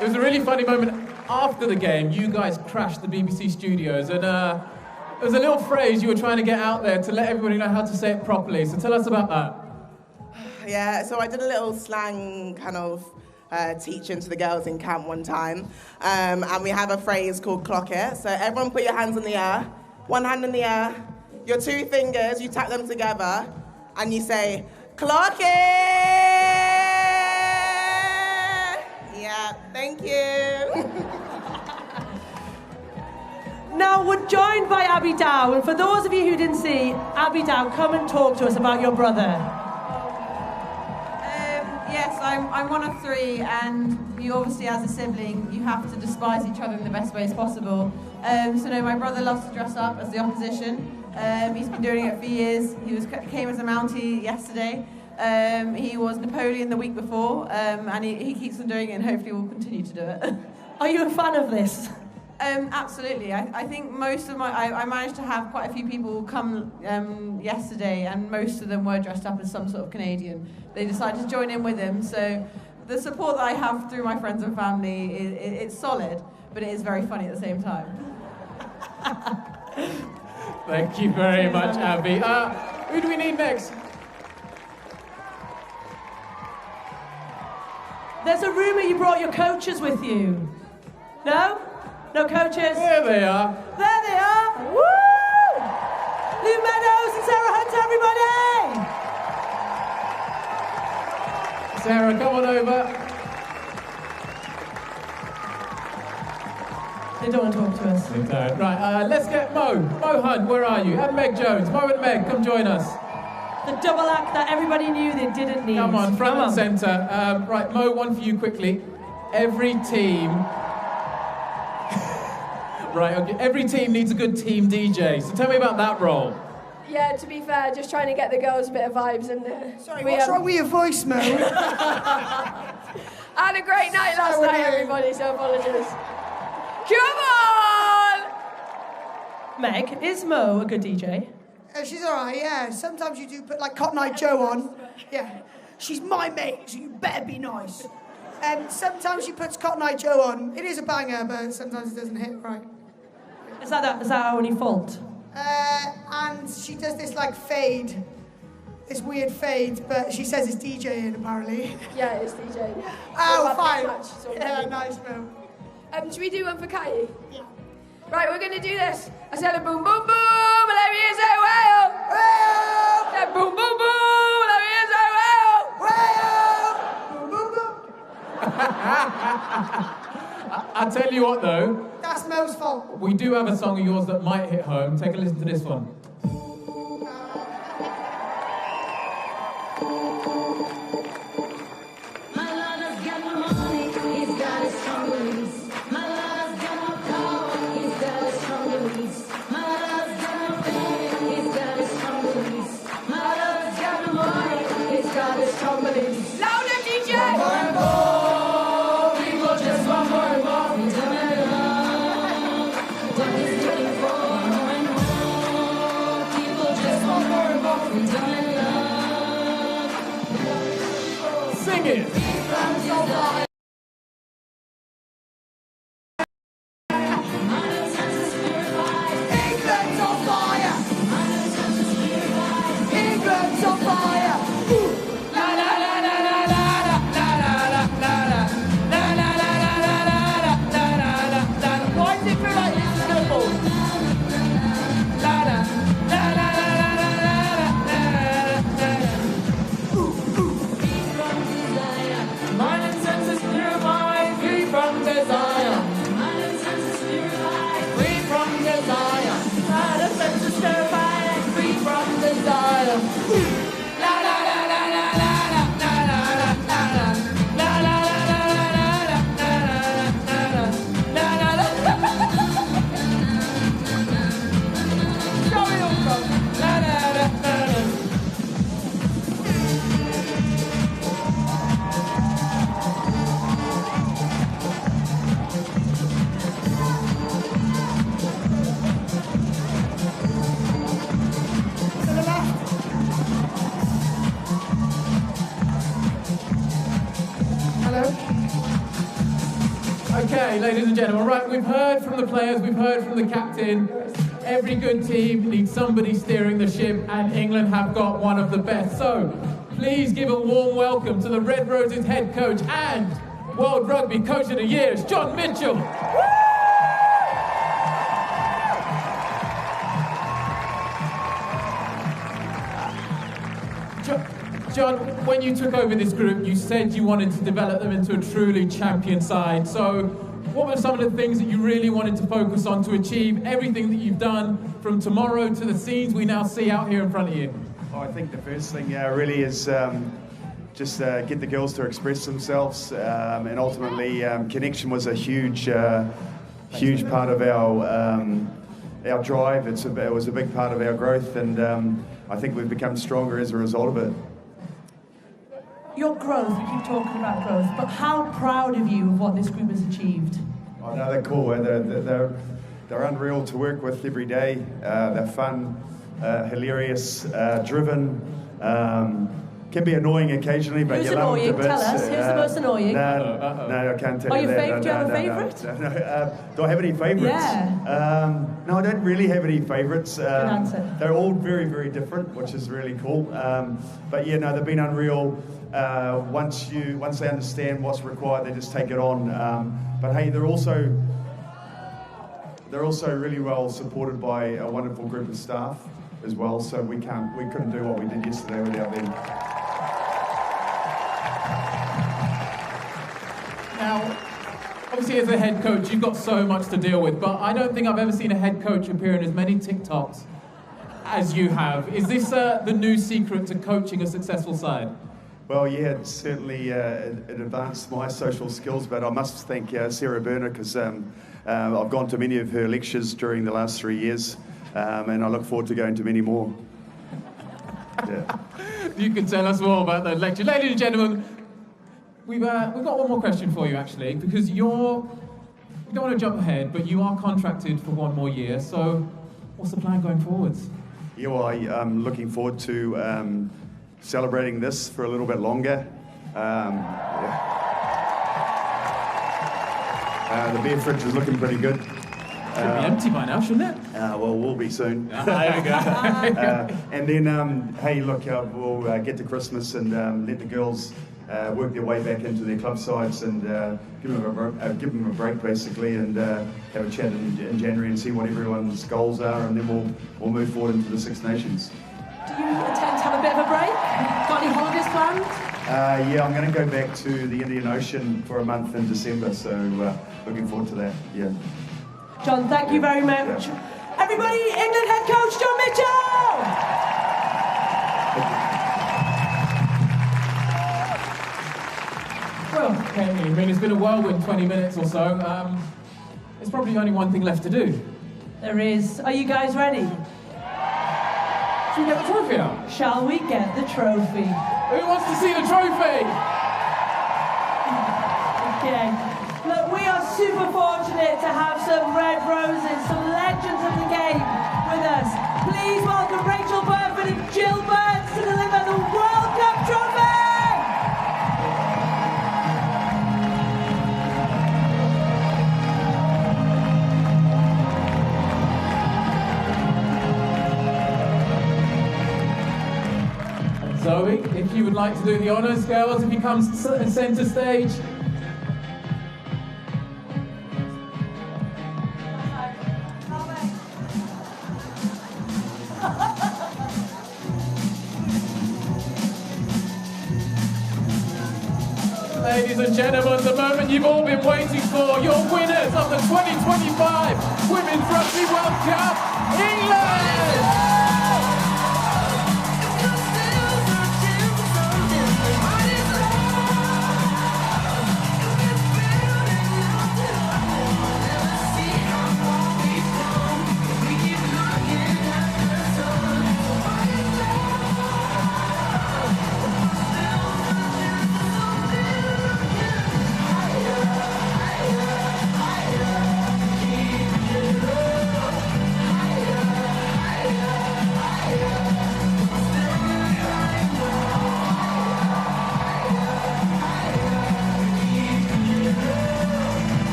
It was a really funny moment. After the game, you guys crashed the BBC studios, and there was a little phrase you were trying to get out there to let everybody know how to say it properly. So tell us about that. Yeah, so I did a little slang kind of teaching to the girls in camp one time, and we have a phrase called clock it. So everyone put your hands in the air, one hand in the air, your two fingers, you tap them together, and you say, clock it! Yeah, thank you. Now, we're joined by Abby Dow, and for those of you who didn't see, Abby Dow, come and talk to us about your brother. Yes, I'm one of three, and you obviously, as a sibling, you have to despise each other in the best ways possible. My brother loves to dress up as the opposition. He's been doing it for years. He came as a Mountie yesterday. He was Napoleon the week before, and he keeps on doing it, and hopefully will continue to do it. Are you a fan of this? Absolutely. I think most of I managed to have quite a few people come yesterday, and most of them were dressed up as some sort of Canadian. They decided to join in with him, so the support that I have through my friends and family, it's solid, but it is very funny at the same time. Thank you very much, Abby. Who do we need next? There's a rumour you brought your coaches with you. No? No coaches? There they are. There they are. Woo! Lou Meadows and Sarah Hunt, everybody! Sarah, come on over. They don't want to talk to us. They don't. Right, let's get Mo. Mo Hunt, where are you? And Meg Jones. Mo and Meg, come join us. The double act that everybody knew they didn't need. Come on, front and centre. Right, Mo, one for you quickly. Every team... Right, okay. Every team needs a good team DJ. So tell me about that role. Yeah, to be fair, just trying to get the girls a bit of vibes in there. Sorry, what's wrong with your voice, Mo? I had a great night last night, everybody, so apologies. Come on! Meg, is Mo a good DJ? She's alright, yeah. Sometimes you do put like Cotton Eye Joe on. Yeah. She's my mate, so you better be nice. And sometimes she puts Cotton Eye Joe on. It is a banger, but sometimes it doesn't hit right. Is that our only fault? And she does this like fade, this weird fade, but she says it's DJing apparently. Yeah, it's DJing. Oh, fine. Yeah, nice, Mo. Should we do one for Katie? Yeah. Right, we're gonna do this. I said a boom, boom, boom, and let me hear say wow. Wow. Said boom, boom, boom, and let me hear say wow. I tell you what, though. That's Mo's fault. We do have a song of yours that might hit home. Take a listen to this one. My lover's got no money, he's got his strong beliefs. My lover's got no car, he's got his strong beliefs. My lover's got no fame, he's got his strong beliefs. My lover's got no money, he's got his strong beliefs. Louder, DJ! People just want more and more. We don't know what he's waiting for. More and more. People just want more and more. We don't know. Sing it! England's on fire! England's on fire! La la la la la la la la la la la la la la la. Why does it feel like it's simple? La la la la la la la la la. Mind and senses purified, free from desire. Mind and senses purified, Free from desire. Mind and senses purified, free from desire. la la la la la la la la la la la la la la. Going on, bro. La la la la la. To the left. Hello? Okay, ladies and gentlemen, right, we've heard from the players, we've heard from the captain. Every good team needs somebody steering the ship, and England have got one of the best. So, please give a warm welcome to the Red Roses head coach and World Rugby Coach of the Year, John Mitchell. John, when you took over this group, you said you wanted to develop them into a truly champion side. So, what were some of the things that you really wanted to focus on to achieve everything that you've done from tomorrow to the scenes we now see out here in front of you? I think the first thing really is just get the girls to express themselves, and ultimately connection was a huge part of our drive. It was a big part of our growth, and I think we've become stronger as a result of it. Your growth, we keep talking about growth, but how proud of you of what this group has achieved? I know they're cool. They're unreal to work with every day. They're fun, hilarious, driven. Can be annoying occasionally, but Who's you love them to annoying? bits. Tell us. Who's the most annoying? No, I can't tell Are you you that. do you have a favourite? Do I have any favourites? Yeah. No, I don't really have any favourites. Good answer. They're all very, very different, which is really cool. But yeah, no, they've been unreal. Once they understand what's required, they just take it on. But hey, they're also really well supported by a wonderful group of staff as well. So we couldn't do what we did yesterday without them. Now, obviously as a head coach, you've got so much to deal with, but I don't think I've ever seen a head coach appear in as many TikToks as you have. Is this the new secret to coaching a successful side? Well, yeah, it certainly it advanced my social skills, but I must thank Sarah Berner because I've gone to many of her lectures during the last 3 years, and I look forward to going to many more. You can tell us more about the lecture. Ladies and gentlemen, we've got one more question for you, actually, because we don't want to jump ahead, but you are contracted for 1 more year, so what's the plan going forwards? Yeah, well, I'm looking forward to celebrating this for a little bit longer. The beer fridge is looking pretty good. Should be empty by now, shouldn't it? Well, we'll be soon. There we go. And then, hey, look, we'll get to Christmas and let the girls work their way back into their club sides and give them a break, basically, and have a chat in January and see what everyone's goals are, and then we'll move forward into the Six Nations. Do you intend to have a bit of a break? Got any holidays planned? Yeah, I'm going to go back to the Indian Ocean for a month in December, so looking forward to that, yeah. John, thank you very much. Yeah. Everybody, England head coach John Mitchell! Well, okay, I mean, it's been a whirlwind 20 minutes or so. There's probably only one thing left to do. There is. Are you guys ready? Should we get the trophy out? Shall we get the trophy? Who wants to see the trophy? Okay. Look, we are super fortunate to have some Red Roses, some legends of the game with us. Please welcome Rachel Burford and Jill Burns to deliver the World Cup trophy! Zoe, if you would like to do the honours, girls, if you come centre stage. Ladies and gentlemen, the moment you've all been waiting for, your winners of the 2025 Women's Rugby World Cup, England!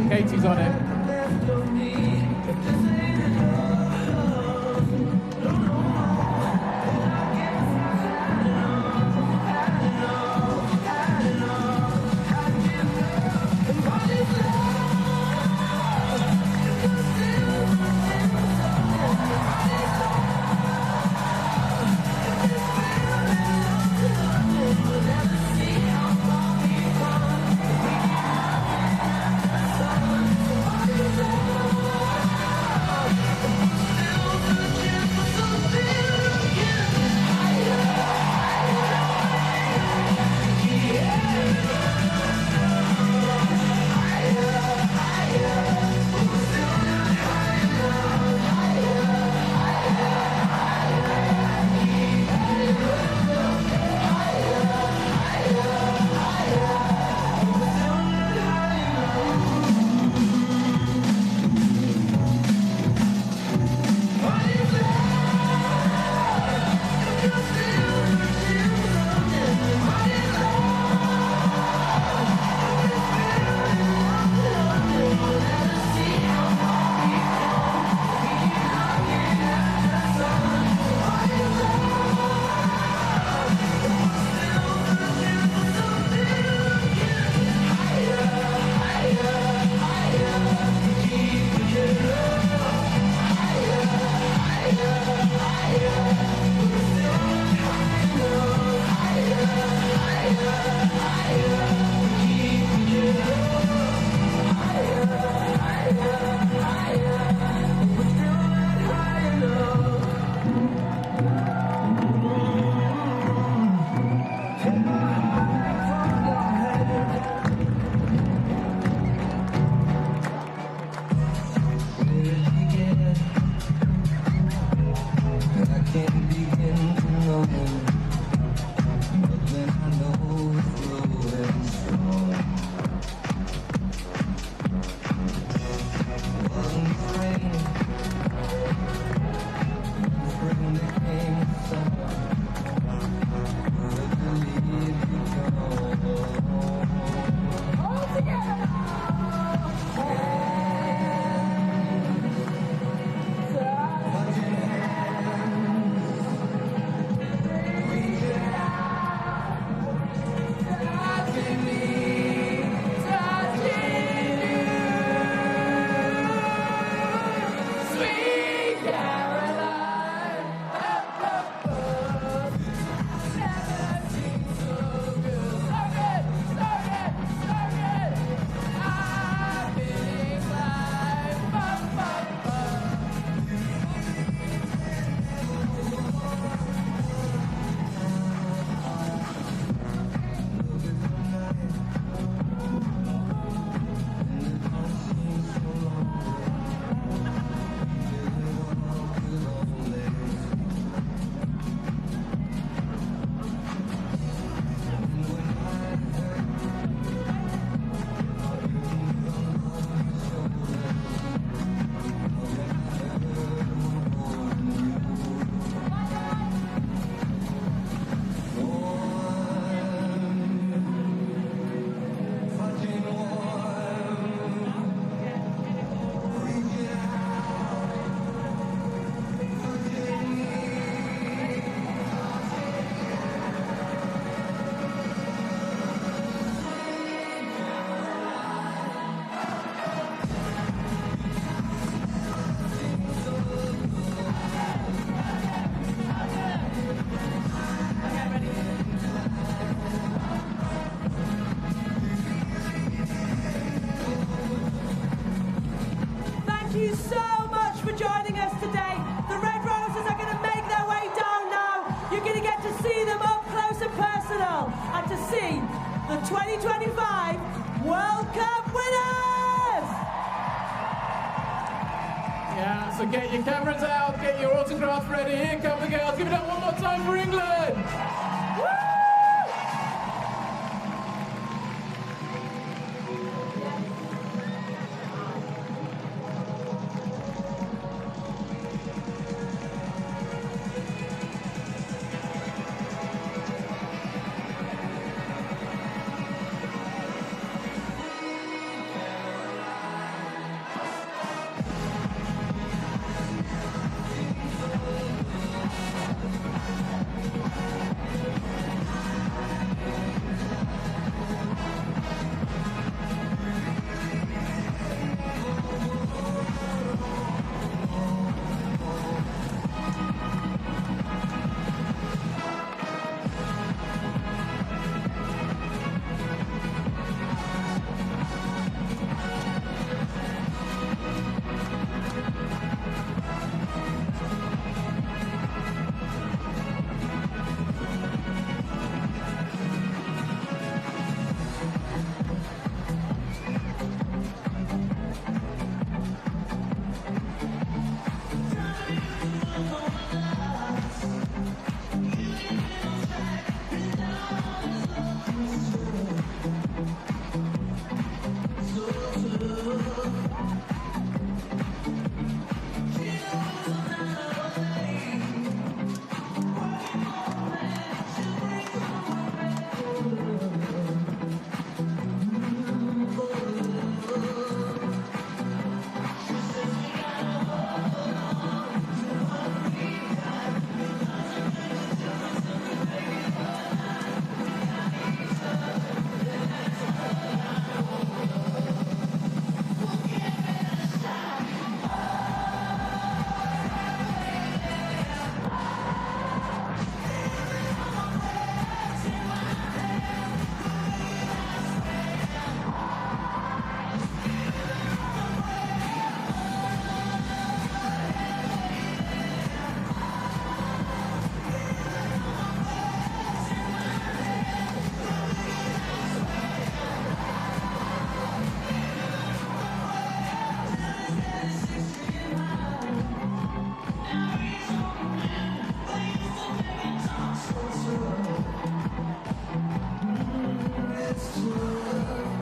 Katie's on it. so much for joining us today. The Red Roses are going to make their way down now. You're going to get to see them up close and personal and to see the 2025 World Cup winners! Yeah, so get your cameras out, get your autographs ready. Here come the girls. Give it up one more time for England.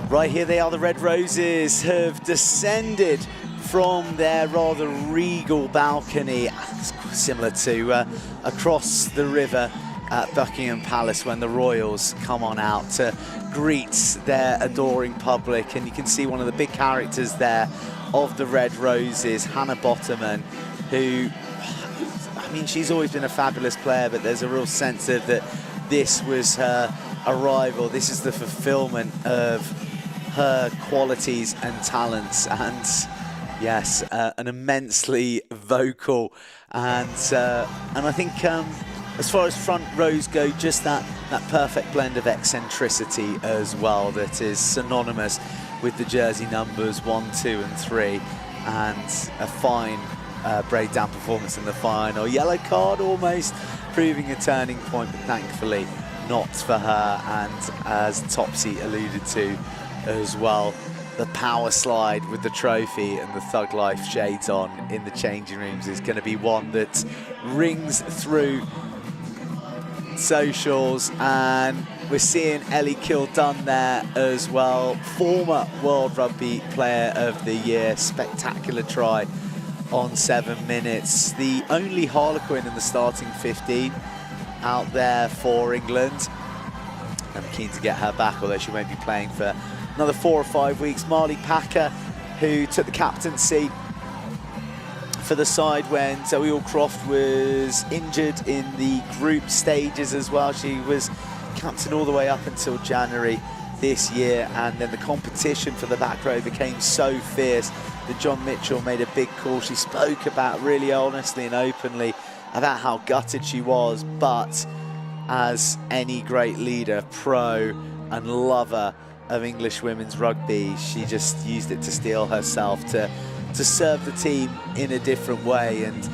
Right, here they are, the Red Roses have descended from their rather regal balcony, similar to across the river at Buckingham Palace when the royals come on out to greet their adoring public. And you can see one of the big characters there of the Red Roses, Hannah Bottoman, who, I mean, she's always been a fabulous player, but there's a real sense of that this was her arrival. This is the fulfillment of her qualities and talents, and yes, an immensely vocal and I think as far as front rows go, just that perfect blend of eccentricity as well that is synonymous with the jersey numbers 1, 2 and 3, and a fine breakdown performance in the final. Yellow card almost proving a turning point, but thankfully not for her. And as Topsy alluded to as well, the power slide with the trophy and the Thug Life shades on in the changing rooms is going to be one that rings through socials. And we're seeing Ellie Kildunn there as well, former World Rugby Player of the Year, spectacular try on 7 minutes, the only Harlequin in the starting 15 out there for England. I'm keen to get her back, although she won't be playing for another 4 or 5 weeks. Marley Packer, who took the captaincy for the side when Zoe Allcroft was injured in the group stages as well. She was captain all the way up until January this year, and then the competition for the back row became so fierce that John Mitchell made a big call. She spoke about really honestly and openly about how gutted she was, but as any great leader, pro and lover of English women's rugby, she just used it to steel herself to to serve the team in a different way. And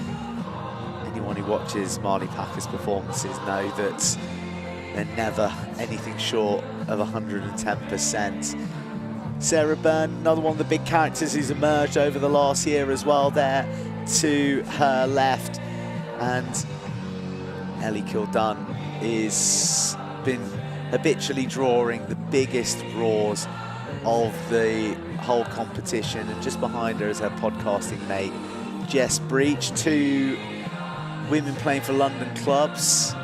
anyone who watches Marley Packer's performances know that they're never anything short of 110%. Sarah Byrne, another one of the big characters who's emerged over the last year as well, there to her left. And Ellie Kildunn is been habitually drawing the biggest roars of the whole competition, and just behind her is her podcasting mate Jess Breach, two women playing for London clubs.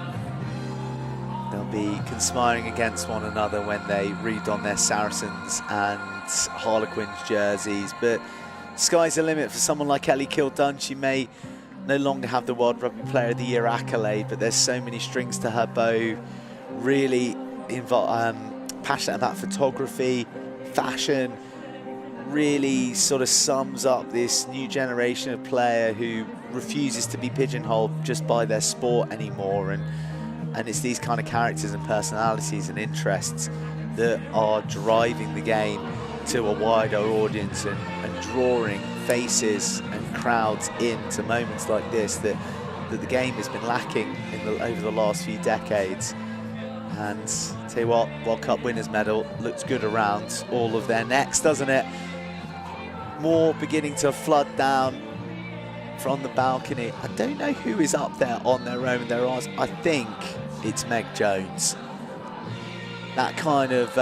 They'll be conspiring against one another when they redon their Saracens and Harlequins jerseys, but sky's the limit for someone like Ellie Kildunn. She may no longer have the World Rugby Player of the Year accolade, but there's so many strings to her bow. Really passionate about photography, fashion, really sort of sums up this new generation of player who refuses to be pigeonholed just by their sport anymore. And it's these kind of characters and personalities and interests that are driving the game to a wider audience and drawing faces and crowds into moments like this that the game has been lacking over the last few decades. And tell you what, World Cup winners medal looks good around all of their necks, doesn't it? More beginning to flood down from the balcony. I don't know who is up there on their own. I think it's Meg Jones. That kind of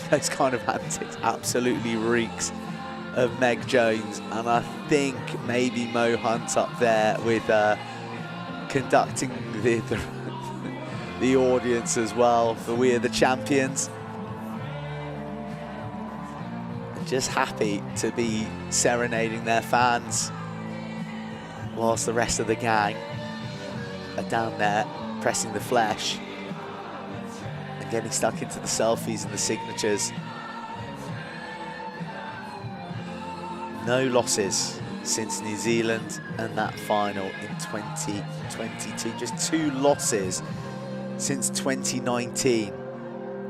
those kind of antics absolutely reeks of Meg Jones, and I think maybe Mo Hunt's up there with conducting the audience as well for We Are the Champions. Just happy to be serenading their fans whilst the rest of the gang are down there pressing the flesh and getting stuck into the selfies and the signatures. No losses since New Zealand and that final in 2022. Just 2 losses since 2019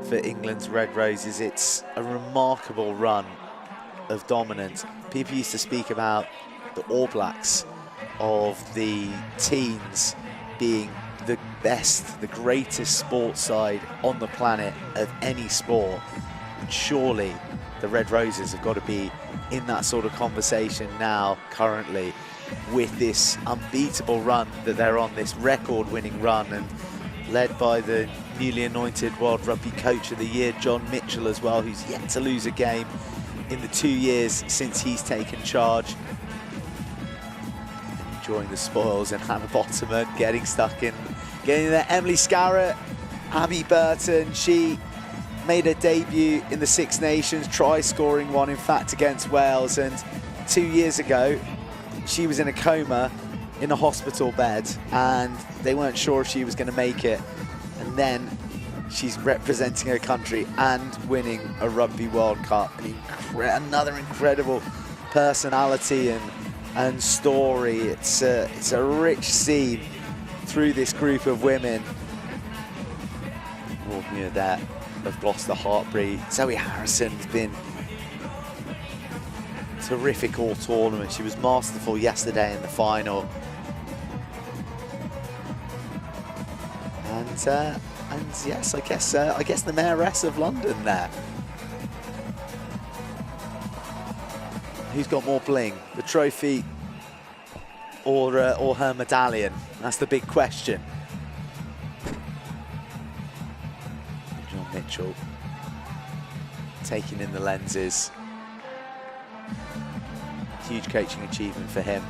for England's Red Roses. It's a remarkable run of dominance. People used to speak about the All Blacks of the teens being the best, the greatest sports side on the planet of any sport. And surely the Red Roses have got to be in that sort of conversation now, currently, with this unbeatable run that they're on, this record-winning run, and led by the newly anointed World Rugby Coach of the Year, John Mitchell, as well, who's yet to lose a game in the 2 years since he's taken charge. Enjoying the spoils, and Hannah Bottoman getting stuck in, getting there. Emily Scarrett, Abby Burton, she made her debut in the Six Nations, try-scoring one, in fact, against Wales. And 2 years ago, she was in a coma in a hospital bed, and they weren't sure if she was going to make it. And then she's representing her country and winning a Rugby World Cup. Another incredible personality and story. It's a rich scene through this group of women. Near that of Gloucester Hartbury. Zoe Harrison's been terrific all tournament. She was masterful yesterday in the final. And yes, I guess the Mayoress of London there. Who's got more bling, the trophy or her medallion? That's the big question. John Mitchell taking in the lenses. Huge coaching achievement for him.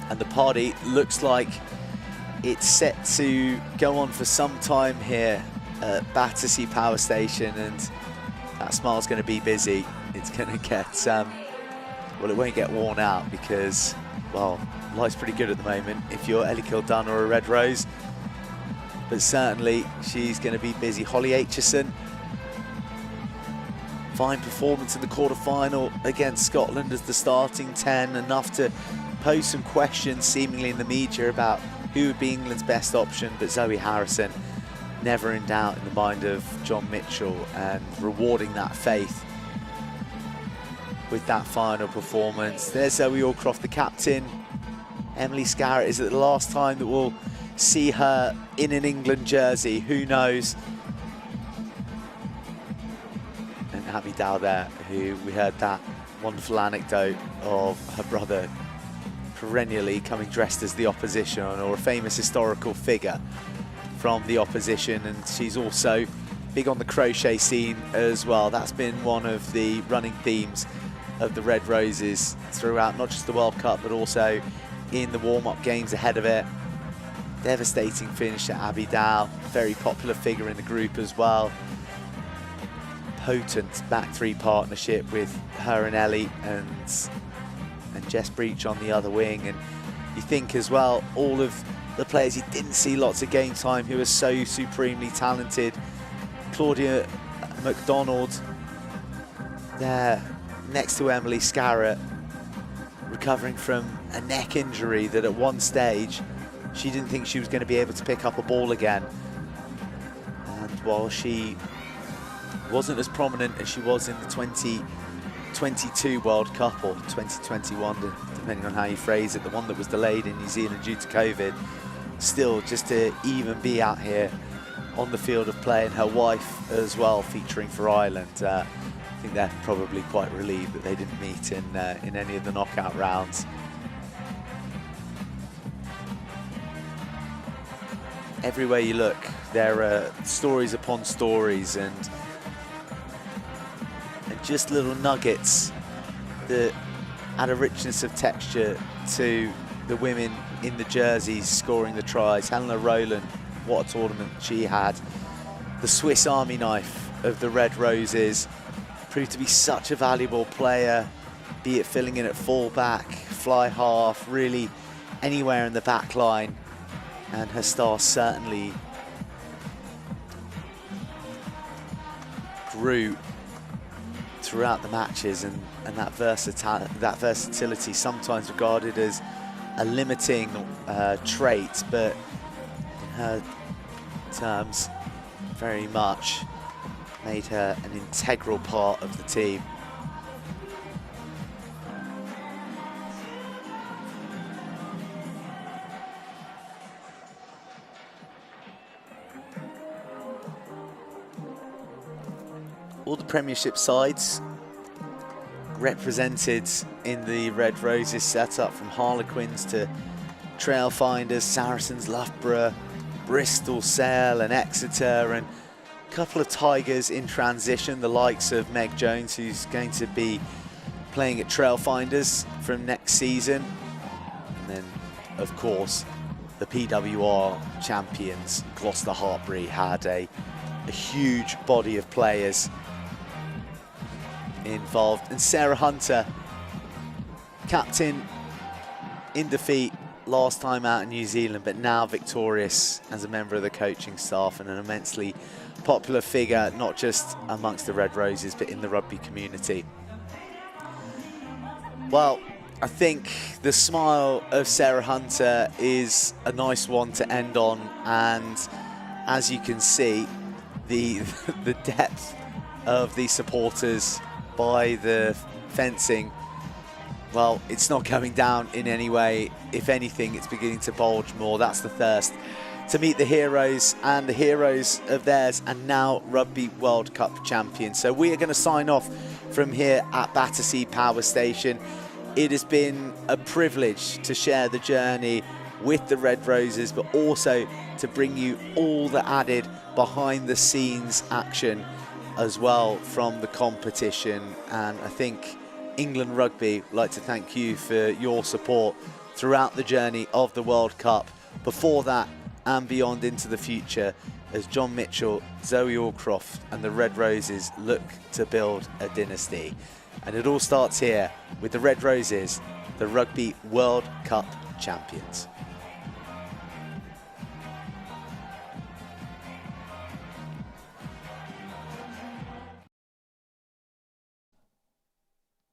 And the party looks like it's set to go on for some time here at Battersea Power Station, and that smile's going to be busy. It's going to get, well, it won't get worn out because, well, life's pretty good at the moment if you're Ellie Kildunn or a Red Rose. But certainly she's going to be busy. Holly Aitchison, fine performance in the quarter-final against Scotland as the starting 10, enough to pose some questions seemingly in the media about who would be England's best option, but Zoe Harrison never in doubt in the mind of John Mitchell, and rewarding that faith with that final performance. There's Zoe Allcroft, the captain. Emily Scarrett, is it the last time that we'll see her in an England jersey? Who knows? And Abby Dow there, who we heard that wonderful anecdote of her brother perennially coming dressed as the opposition or a famous historical figure from the opposition. And she's also big on the crochet scene as well. That's been one of the running themes of the Red Roses throughout not just the World Cup but also in the warm-up games ahead of it. Devastating finish at Abby Dow, very popular figure in the group as well. Potent back three partnership with her and Ellie and Jess Breach on the other wing. And you think as well, all of the players you didn't see lots of game time who are so supremely talented. Claudia McDonald there next to Emily Scarrett, recovering from a neck injury that at one stage she didn't think she was going to be able to pick up a ball again. And while she wasn't as prominent as she was in the 2022 World Cup, or 2021, depending on how you phrase it, the one that was delayed in New Zealand due to COVID, still just to even be out here on the field of play, and her wife as well featuring for Ireland. I think they're probably quite relieved that they didn't meet in any of the knockout rounds. Everywhere you look, there are stories upon stories and just little nuggets that add a richness of texture to the women in the jerseys scoring the tries. Helena Rowland, what a tournament she had. The Swiss Army knife of the Red Roses, proved to be such a valuable player, be it filling in at full-back, fly half, really anywhere in the back line. And her star certainly grew throughout the matches, and that versatility, sometimes regarded as a limiting trait, but in her terms, very much made her an integral part of the team. All the Premiership sides represented in the Red Roses setup, from Harlequins to Trailfinders, Saracens, Loughborough, Bristol, Sale and Exeter, and a couple of Tigers in transition, the likes of Meg Jones, who's going to be playing at Trailfinders from next season. And then, of course, the PWR champions, Gloucester Hartbury, had a huge body of players involved. And Sarah Hunter, captain in defeat last time out in New Zealand, but now victorious as a member of the coaching staff and an immensely popular figure, not just amongst the Red Roses, but in the rugby community. Well, I think the smile of Sarah Hunter is a nice one to end on, and as you can see, the depth of the supporters by the fencing, well, it's not going down in any way. If anything, it's beginning to bulge more. That's the thirst to meet the heroes and the heroes of theirs, and now Rugby World Cup champions. So we are going to sign off from here at Battersea Power Station. It has been a privilege to share the journey with the Red Roses, but also to bring you all the added behind the scenes action as well from the competition. And I think England Rugby would like to thank you for your support throughout the journey of the World Cup, before that and beyond into the future, as John Mitchell, Zoe Allcroft and the Red Roses look to build a dynasty. And it all starts here with the Red Roses, the Rugby World Cup champions.